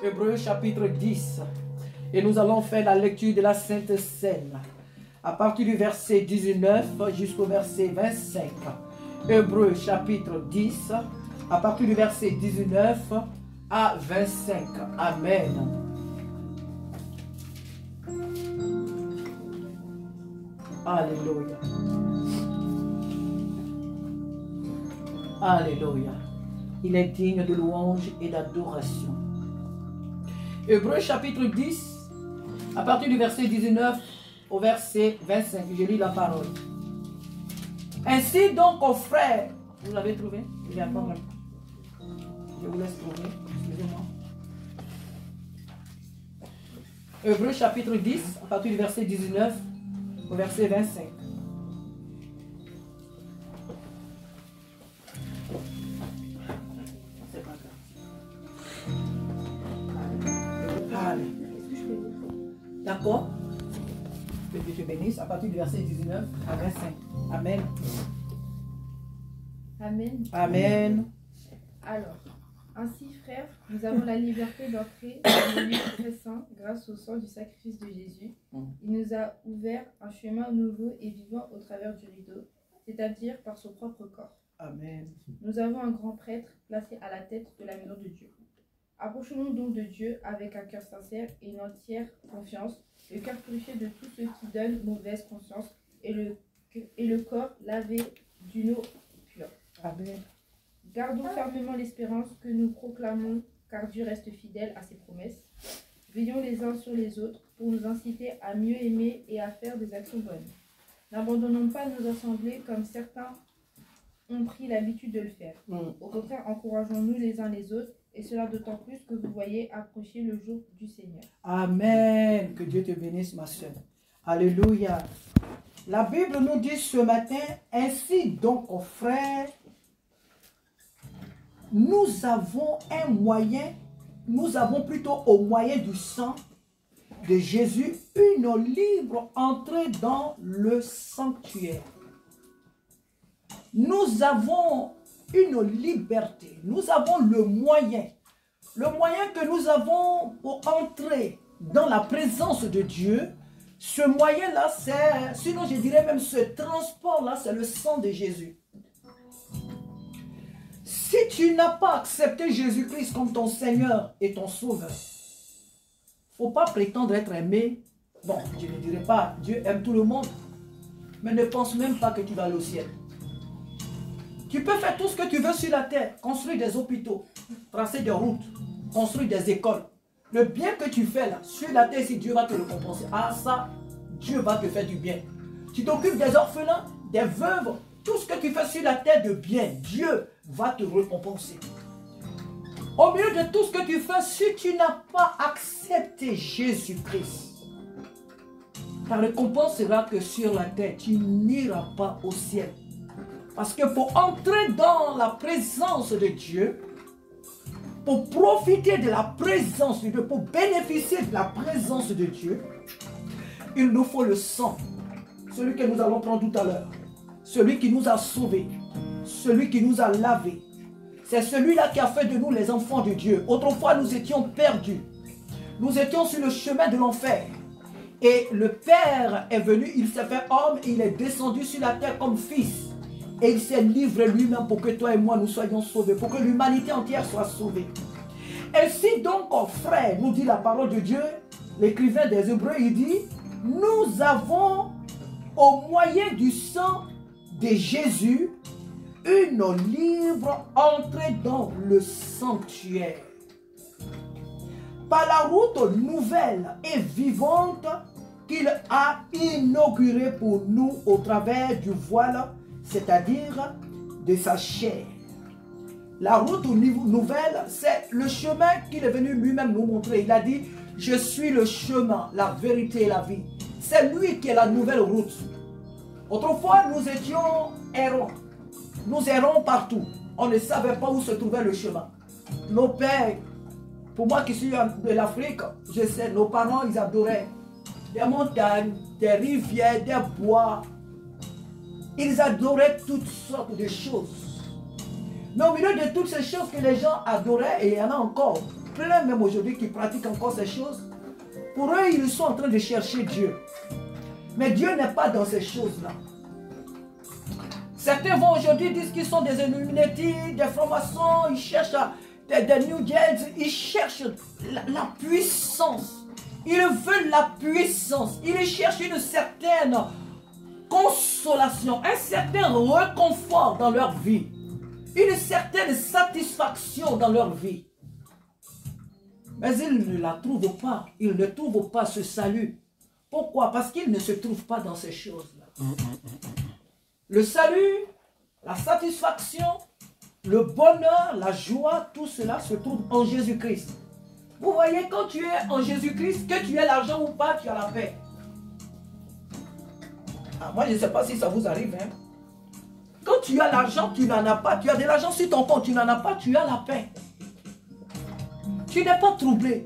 Hébreux chapitre 10. Et nous allons faire la lecture de la Sainte Seine. À partir du verset 19 jusqu'au verset 25. Hébreux chapitre 10. À partir du verset 19 à 25. Amen. Alléluia. Alléluia. Il est digne de louange et d'adoration. Hébreux chapitre 10, à partir du verset 19 au verset 25. Je lis la parole. Ainsi donc, aux frères, vous l'avez trouvé? Je vais attendre un peu. Je vous laisse trouver. Excusez-moi. Hébreux chapitre 10, à partir du verset 19 au verset 25. D'accord? Que Dieu te bénisse à partir du verset 19 à 25. Amen. Amen. Amen. Alors, ainsi, frères, nous avons la liberté d'entrer dans le lieu très saint grâce au sang du sacrifice de Jésus. Il nous a ouvert un chemin nouveau et vivant au travers du rideau, c'est-à-dire par son propre corps. Amen. Nous avons un grand prêtre placé à la tête de la maison de Dieu. Approchons-nous donc de Dieu avec un cœur sincère et une entière confiance, le cœur purifié de tout ce qui donne mauvaise conscience et le corps lavé d'une eau pure. Amen. Gardons fermement l'espérance que nous proclamons, car Dieu reste fidèle à ses promesses. Veillons les uns sur les autres pour nous inciter à mieux aimer et à faire des actions bonnes. N'abandonnons pas nos assemblées comme certains ont pris l'habitude de le faire. Au contraire, encourageons-nous les uns les autres, et cela d'autant plus que vous voyez approcher le jour du Seigneur. Amen. Que Dieu te bénisse, ma soeur. Alléluia. La Bible nous dit ce matin, ainsi donc, aux frères, nous avons un moyen, nous avons plutôt au moyen du sang de Jésus, une libre entrée dans le sanctuaire. Nous avons une liberté, nous avons le moyen que nous avons pour entrer dans la présence de Dieu. Ce moyen-là, c'est, sinon je dirais même ce transport-là, c'est le sang de Jésus. Si tu n'as pas accepté Jésus-Christ comme ton Seigneur et ton Sauveur, il ne faut pas prétendre être aimé. Bon, je ne dirais pas, Dieu aime tout le monde, mais ne pense même pas que tu vas aller au ciel. Tu peux faire tout ce que tu veux sur la terre, construire des hôpitaux, tracer des routes, construire des écoles. Le bien que tu fais là, sur la terre, si Dieu va te le compenser, ah ça, Dieu va te faire du bien. Tu t'occupes des orphelins, des veuves, tout ce que tu fais sur la terre de bien, Dieu va te récompenser. Au milieu de tout ce que tu fais, si tu n'as pas accepté Jésus-Christ, ta récompense sera que sur la terre, tu n'iras pas au ciel. Parce que pour entrer dans la présence de Dieu, pour profiter de la présence de Dieu, pour bénéficier de la présence de Dieu, il nous faut le sang, celui que nous allons prendre tout à l'heure, celui qui nous a sauvés, celui qui nous a lavés. C'est celui-là qui a fait de nous les enfants de Dieu. Autrefois, nous étions perdus. Nous étions sur le chemin de l'enfer. Et le Père est venu, il s'est fait homme, il est descendu sur la terre comme fils. Et il s'est livré lui-même pour que toi et moi nous soyons sauvés, pour que l'humanité entière soit sauvée. Ainsi donc, frères, nous dit la parole de Dieu, l'écrivain des Hébreux, il dit, nous avons au moyen du sang de Jésus une libre entrée dans le sanctuaire. Par la route nouvelle et vivante qu'il a inaugurée pour nous au travers du voile, c'est-à-dire de sa chair. La route nouvelle, c'est le chemin qu'il est venu lui-même nous montrer. Il a dit, je suis le chemin, la vérité et la vie. C'est lui qui est la nouvelle route. Autrefois, nous étions errants. Nous errons partout. On ne savait pas où se trouvait le chemin. Nos pères, pour moi qui suis de l'Afrique, je sais, nos parents, ils adoraient des montagnes, des rivières, des bois. Ils adoraient toutes sortes de choses. Mais au milieu de toutes ces choses que les gens adoraient, et il y en a encore, plein même aujourd'hui qui pratiquent encore ces choses. Pour eux, ils sont en train de chercher Dieu. Mais Dieu n'est pas dans ces choses-là. Certains vont aujourd'hui dire qu'ils sont des Illuminati, des francs-maçons, ils cherchent des New Age, ils cherchent la puissance. Ils veulent la puissance. Ils cherchent une certaine consolation, un certain réconfort dans leur vie, une certaine satisfaction dans leur vie. Mais ils ne la trouvent pas. Ils ne trouvent pas ce salut. Pourquoi? Parce qu'ils ne se trouvent pas dans ces choses-là. Le salut, la satisfaction, le bonheur, la joie, tout cela se trouve en Jésus-Christ. Vous voyez, quand tu es en Jésus-Christ, que tu aies l'argent ou pas, tu as la paix. Ah, moi, je ne sais pas si ça vous arrive. Hein? Quand tu as l'argent, tu n'en as pas. Tu as de l'argent sur ton compte, tu n'en as pas, tu as la paix. Tu n'es pas troublé.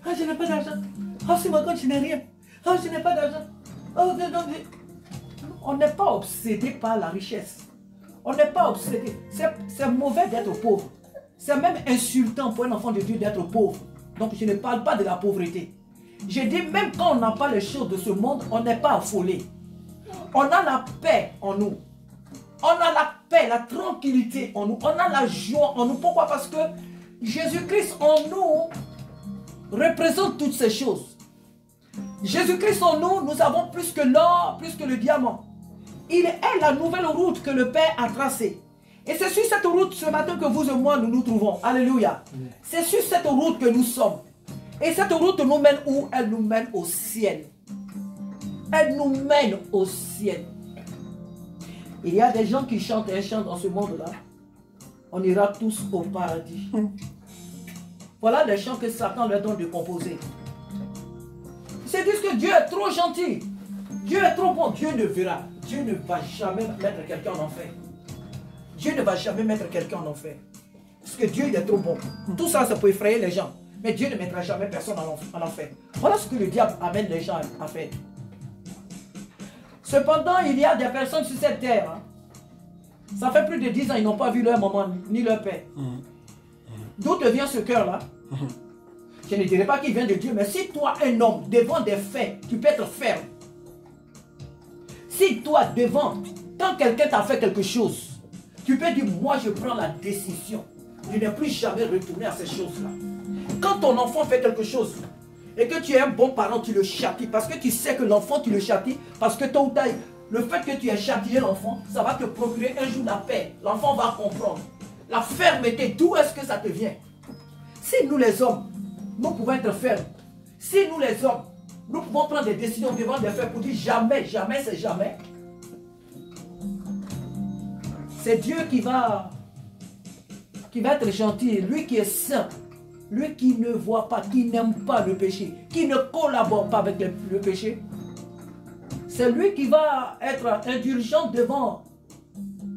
Ah, je n'ai pas d'argent. Ah, sur mon compte, je n'ai rien. Ah, je n'ai pas d'argent. Oh, on n'est pas obsédé par la richesse. On n'est pas obsédé. C'est mauvais d'être pauvre. C'est même insultant pour un enfant de Dieu d'être pauvre. Donc je ne parle pas de la pauvreté. Je dis même quand on n'a pas les choses de ce monde, on n'est pas affolé. On a la paix en nous. On a la paix, la tranquillité en nous. On a la joie en nous. Pourquoi? Parce que Jésus-Christ en nous représente toutes ces choses. Jésus-Christ en nous, nous avons plus que l'or, plus que le diamant. Il est la nouvelle route que le Père a tracée. Et c'est sur cette route ce matin que vous et moi nous nous trouvons. Alléluia. C'est sur cette route que nous sommes. Et cette route nous mène où? Elle nous mène au ciel. Elle nous mène au ciel. Il y a des gens qui chantent un chant dans ce monde-là. On ira tous au paradis. Voilà les chants que Satan leur donne de composer. Ils se disent que Dieu est trop gentil. Dieu est trop bon. Dieu ne verra. Dieu ne va jamais mettre quelqu'un en enfer. Dieu ne va jamais mettre quelqu'un en enfer. Parce que Dieu il est trop bon. Tout ça, ça peut effrayer les gens. Mais Dieu ne mettra jamais personne en enfer. Voilà ce que le diable amène les gens à faire. Cependant, il y a des personnes sur cette terre. Hein. Ça fait plus de 10 ans, ils n'ont pas vu leur maman ni leur père. D'où te vient ce cœur-là? Je ne dirais pas qu'il vient de Dieu, mais si toi, un homme, devant des faits, tu peux être ferme. Si toi, devant, quand quelqu'un t'a fait quelque chose, tu peux dire, moi je prends la décision de ne plus jamais retourner à ces choses-là. Quand ton enfant fait quelque chose, et que tu es un bon parent, tu le châties, parce que tu sais que l'enfant, tu le châties, parce que tôt ou tard, le fait que tu aies châtié l'enfant, ça va te procurer un jour la paix. L'enfant va comprendre. La fermeté, d'où est-ce que ça te vient? Si nous les hommes, nous pouvons être fermes. Si nous les hommes, nous pouvons prendre des décisions devant des faits pour dire jamais, jamais, c'est jamais. C'est Dieu qui va être gentil, lui qui est saint, lui qui ne voit pas, qui n'aime pas le péché, qui ne collabore pas avec le péché. C'est lui qui va être indulgent devant.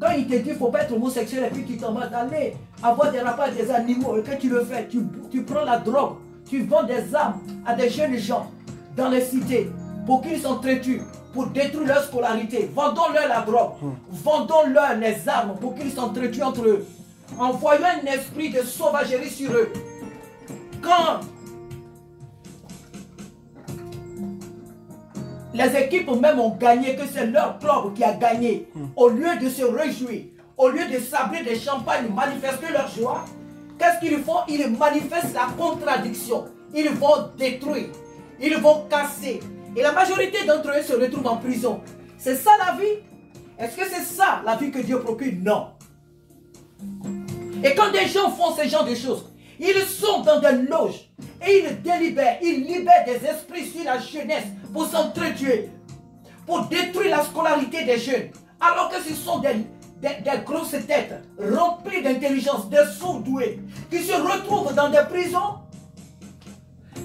Quand il te dit qu'il ne faut pas être homosexuel et puis tu t'en vas d'aller avoir des rapports avec des animaux et que tu le fais, tu prends la drogue, tu vends des armes à des jeunes gens dans les cités pour qu'ils s'entretuent, pour détruire leur scolarité. Vendons-leur la drogue, vendons-leur les armes pour qu'ils s'entretuent entre eux. Envoyons un esprit de sauvagerie sur eux. Quand les équipes même ont gagné, que c'est leur club qui a gagné, au lieu de se réjouir, au lieu de sabrer des champagnes, manifester leur joie, qu'est-ce qu'ils font? Ils manifestent la contradiction. Ils vont détruire, ils vont casser. Et la majorité d'entre eux se retrouvent en prison. C'est ça la vie? Est-ce que c'est ça la vie que Dieu procure? Non. Et quand des gens font ce genre de choses, ils sont dans des loges et ils délibèrent, ils libèrent des esprits sur la jeunesse pour s'entretuer, pour détruire la scolarité des jeunes, alors que ce sont des grosses têtes remplies d'intelligence, des surdoués, qui se retrouvent dans des prisons.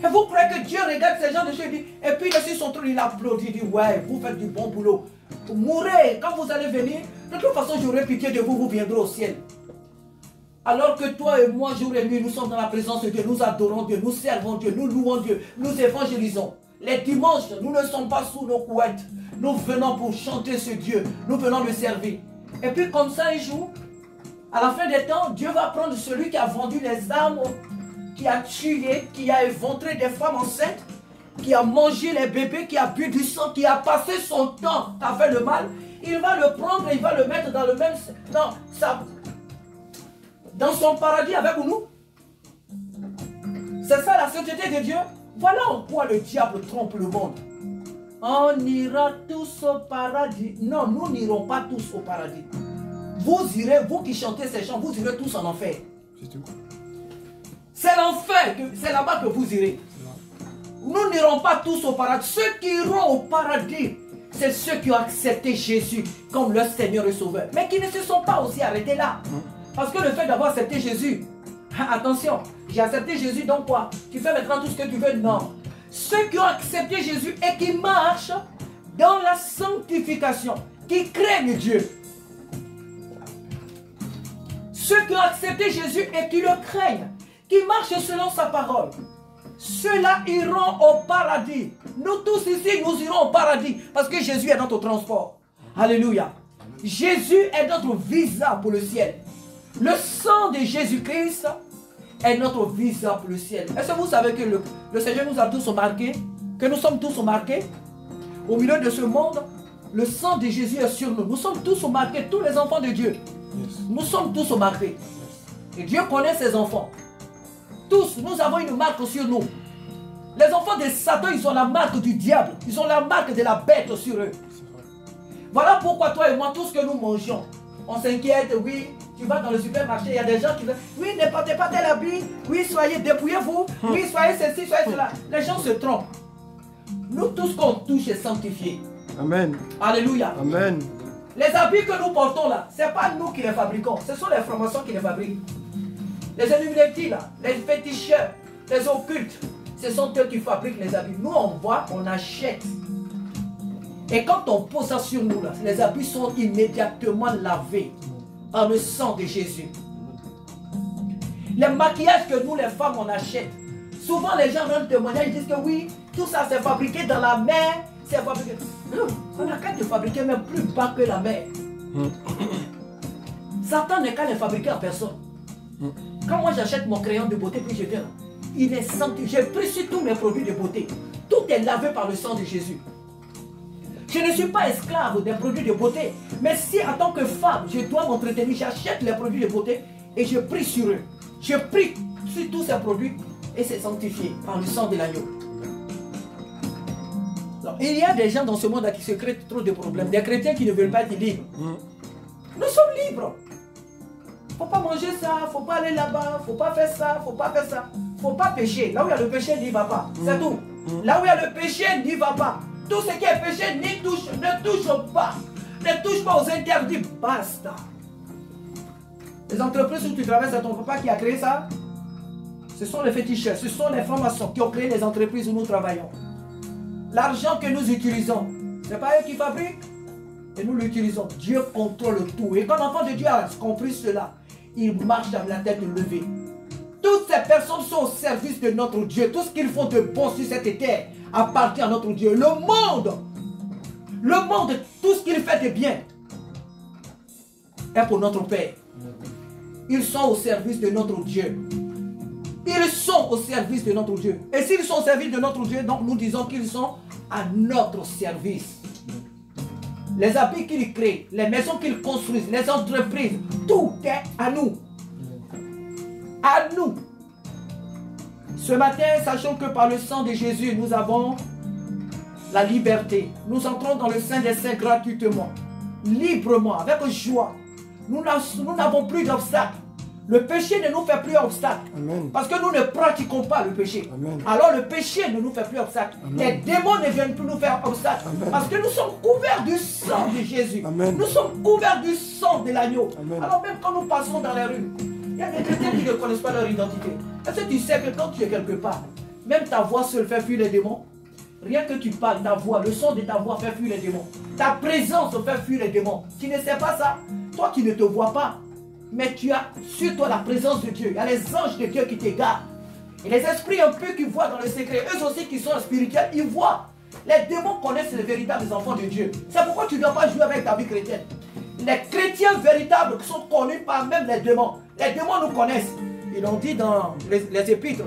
Et vous croyez que Dieu regarde ces gens de choses et puis sur son trône il applaudit, il dit ouais, vous faites du bon boulot. Mourrez, quand vous allez venir, de toute façon j'aurai pitié de vous, vous viendrez au ciel. Alors que toi et moi, jour et nuit, nous sommes dans la présence de Dieu, nous adorons Dieu, nous servons Dieu, nous louons Dieu, nous évangélisons. Les dimanches, nous ne sommes pas sous nos couettes. Nous venons pour chanter ce Dieu, nous venons le servir. Et puis comme ça, un jour, à la fin des temps, Dieu va prendre celui qui a vendu les armes, qui a tué, qui a éventré des femmes enceintes, qui a mangé les bébés, qui a bu du sang, qui a passé son temps à faire le mal, il va le prendre et il va le mettre dans le même... dans son paradis avec nous. C'est ça la sainteté de Dieu. Voilà en quoi le diable trompe le monde. On ira tous au paradis. Non, nous n'irons pas tous au paradis. Vous irez, vous qui chantez ces chants, vous irez tous en enfer. C'est tout. C'est l'enfer, c'est là-bas que vous irez. Nous n'irons pas tous au paradis. Ceux qui iront au paradis, c'est ceux qui ont accepté Jésus comme leur Seigneur et Sauveur. Mais qui ne se sont pas aussi arrêtés là. Parce que le fait d'avoir accepté Jésus, attention, j'ai accepté Jésus, donc quoi? Tu fais maintenant tout ce que tu veux? Non. Ceux qui ont accepté Jésus et qui marchent dans la sanctification, qui craignent Dieu. Ceux qui ont accepté Jésus et qui le craignent, qui marchent selon sa parole, ceux-là iront au paradis. Nous tous ici, nous irons au paradis parce que Jésus est notre transport. Alléluia. Jésus est notre visa pour le ciel. Le sang de Jésus-Christ est notre visa pour le ciel. Est-ce que vous savez que le Seigneur nous a tous marqués, que nous sommes tous marqués au milieu de ce monde? Le sang de Jésus est sur nous. Nous sommes tous marqués, tous les enfants de Dieu. Nous sommes tous marqués. Et Dieu connaît ses enfants. Tous, nous avons une marque sur nous. Les enfants de Satan, ils ont la marque du diable. Ils ont la marque de la bête sur eux. Voilà pourquoi toi et moi, tout ce que nous mangeons, on s'inquiète, oui, tu vas dans le supermarché, il y a des gens qui disent, oui, ne portez pas tel habit, oui, soyez, dépouillez-vous, oui, soyez ceci, soyez cela. Les gens se trompent. Nous, tout ce qu'on touche est sanctifié. Amen. Alléluia. Amen. Les habits que nous portons là, ce n'est pas nous qui les fabriquons, ce sont les francs-maçons qui les fabriquent. Les Illuminati là, les féticheurs, les occultes, ce sont eux qui fabriquent les habits. Nous on voit, on achète. Et quand on pose ça sur nous là, les habits sont immédiatement lavés par le sang de Jésus. Les maquillages que nous les femmes on achète, souvent les gens rendent témoignage, ils disent que oui, tout ça c'est fabriqué dans la mer, c'est fabriqué. Non, on n'a qu'à te fabriquer même plus bas que la mer. Satan n'est qu'à les fabriquer en personne. Quand moi j'achète mon crayon de beauté, puis je viens, il est sanctifié. J'ai pris sur tous mes produits de beauté. Tout est lavé par le sang de Jésus. Je ne suis pas esclave des produits de beauté. Mais si en tant que femme, je dois m'entretenir, j'achète les produits de beauté et je prie sur eux. Je prie sur tous ces produits et c'est sanctifié par le sang de l'agneau. Il y a des gens dans ce monde qui se créent trop de problèmes. Des chrétiens qui ne veulent pas être libres. Nous sommes libres. Faut pas manger ça, faut pas aller là-bas, faut pas faire ça, faut pas faire ça. Faut pas pécher. Là où il y a le péché, n'y va pas. C'est tout. Là où il y a le péché, n'y va pas. Tout ce qui est péché, ne touche pas. Ne touche pas aux interdits. Basta. Les entreprises où tu travailles, c'est ton papa qui a créé ça. Ce sont les féticheurs, ce sont les francs-maçons qui ont créé les entreprises où nous travaillons. L'argent que nous utilisons, ce n'est pas eux qui fabriquent. Et nous l'utilisons. Dieu contrôle tout. Et quand l'enfant de Dieu a compris cela, il marche avec la tête levée. Toutes ces personnes sont au service de notre Dieu. Tout ce qu'ils font de bon sur cette terre appartient à notre Dieu. Le monde, tout ce qu'il fait de bien est pour notre Père. Ils sont au service de notre Dieu. Ils sont au service de notre Dieu. Et s'ils sont au service de notre Dieu, donc nous disons qu'ils sont à notre service. Les habits qu'ils créent, les maisons qu'ils construisent, les entreprises, tout est à nous. À nous. Ce matin, sachons que par le sang de Jésus, nous avons la liberté. Nous entrons dans le Saint des Saints gratuitement, librement, avec joie. Nous n'avons plus d'obstacles. Le péché ne nous fait plus obstacle. Amen. Parce que nous ne pratiquons pas le péché. Amen. Alors le péché ne nous fait plus obstacle. Amen. Les démons ne viennent plus nous faire obstacle. Amen. Parce que nous sommes couverts du sang de Jésus. Amen. Nous sommes couverts du sang de l'agneau. Alors même quand nous passons dans les rues, il y a des chrétiens qui ne connaissent pas leur identité. Est-ce que tu sais que quand tu es quelque part, même ta voix seule fait fuir les démons? Rien que tu parles, ta voix, le son de ta voix fait fuir les démons. Ta présence fait fuir les démons. Tu ne sais pas ça? Toi qui ne te vois pas, mais tu as sur toi la présence de Dieu. Il y a les anges de Dieu qui te gardent. Et les esprits un peu qui voient dans le secret, eux aussi qui sont spirituels, ils voient. Les démons connaissent les véritables enfants de Dieu. C'est pourquoi tu ne dois pas jouer avec ta vie chrétienne. Les chrétiens véritables sont connus par même les démons. Les démons nous connaissent. Ils l'ont dit dans les épîtres.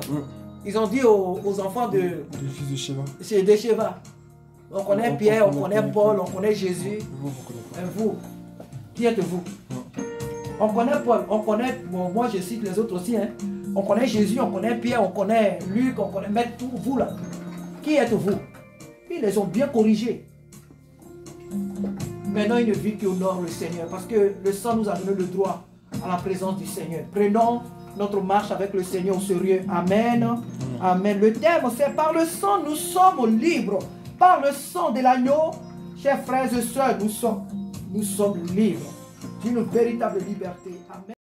Ils ont dit aux enfants de fils de Sheva. C'est de Sheva. On connaît Pierre, on connaît Paul, on connaît Jésus. Vous, qui êtes-vous? On connaît Paul, on connaît, bon, moi je cite les autres aussi, hein. On connaît Jésus, on connaît Pierre, on connaît Luc, on connaît même tout, vous là. Qui êtes-vous? Ils les ont bien corrigés. Maintenant, une vie qui honore le Seigneur, parce que le sang nous a donné le droit à la présence du Seigneur. Prenons notre marche avec le Seigneur au sérieux. Amen. Amen. Le thème, c'est par le sang, nous sommes libres. Par le sang de l'agneau, chers frères et sœurs, nous sommes libres d'une véritable liberté. Amen.